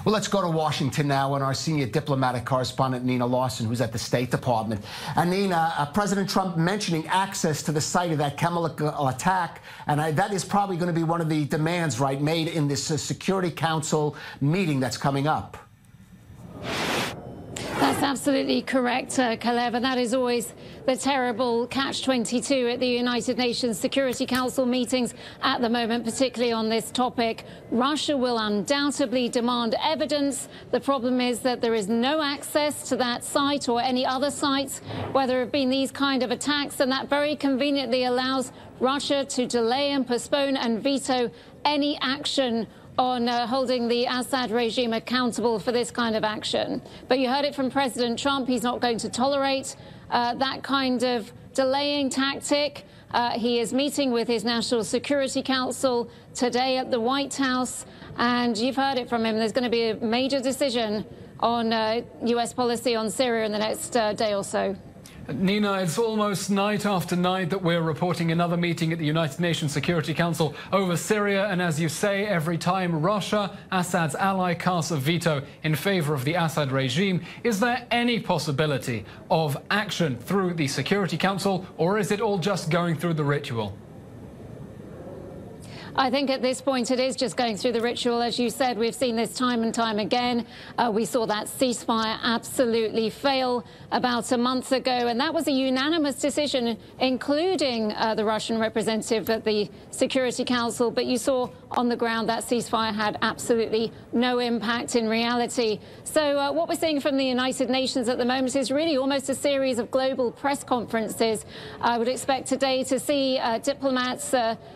Well, let's go to Washington now and our senior diplomatic correspondent, Nina Larsen, who's at the State Department. And Nina, President Trump mentioning access to the site of that chemical attack, and that is probably going to be one of the demands, right, made in this Security Council meeting that's coming up. That's absolutely correct, Caleb, and that is always the terrible catch-22 at the United Nations Security Council meetings at the moment, particularly on this topic. Russia will undoubtedly demand evidence. The problem is that there is no access to that site or any other sites where there have been these kind of attacks, and that very conveniently allows Russia to delay and postpone and veto any action on holding the Assad regime accountable for this kind of action. But you heard it from President Trump. He's not going to tolerate that kind of delaying tactic. He is meeting with his National Security Council today at the White House. And you've heard it from him. There's going to be a major decision on U.S. policy on Syria in the next day or so. Nina, it's almost night after night that we're reporting another meeting at the United Nations Security Council over Syria. And as you say, every time Russia, Assad's ally, casts a veto in favor of the Assad regime, is there any possibility of action through the Security Council, or is it all just going through the ritual? I think at this point it is just going through the ritual. As you said, we've seen this time and time again. We saw that ceasefire absolutely fail about a month ago, and that was a unanimous decision, including the Russian representative at the Security Council. But you saw on the ground that ceasefire had absolutely no impact in reality. So what we're seeing from the United Nations at the moment is really almost a series of global press conferences. I would expect today to see diplomats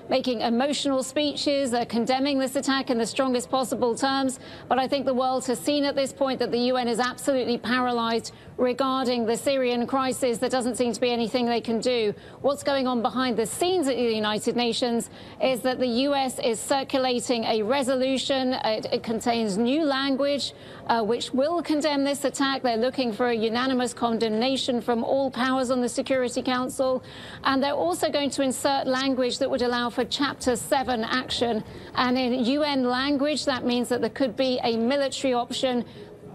making emotional speeches condemning this attack in the strongest possible terms. But I think the world has seen at this point that the UN is absolutely paralyzed regarding the Syrian crisis. There doesn't seem to be anything they can do. What's going on behind the scenes at the United Nations is that the US is circulating a resolution. It contains new language which will condemn this attack. They're looking for a unanimous condemnation from all powers on the Security Council. And they're also going to insert language that would allow for Chapter 7 action. And in UN language, that means that there could be a military option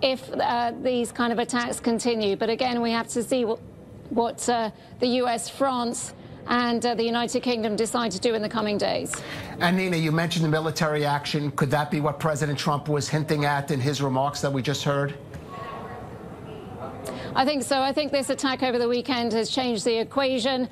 if these kind of attacks continue. But again, we have to see what the US, France and the United Kingdom decide to do in the coming days. And Nina, you mentioned the military action. Could that be what President Trump was hinting at in his remarks that we just heard? I think so. I think this attack over the weekend has changed the equation.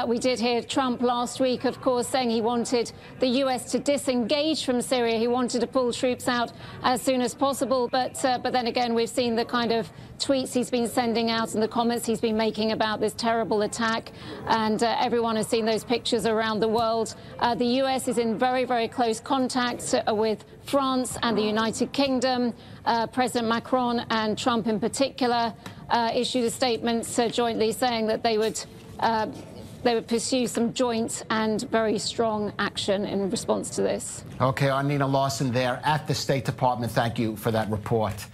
We did hear Trump last week, of course, saying he wanted the US to disengage from Syria. He wanted to pull troops out as soon as possible. But then again, we've seen the kind of tweets he's been sending out and the comments he's been making about this terrible attack. And everyone has seen those pictures around the world. The US is in very, very close contact with France and the United Kingdom. President Macron and Trump in particular issued a statement jointly saying that they would pursue some joint and very strong action in response to this. Okay, our Nina Larsen there at the State Department. Thank you for that report.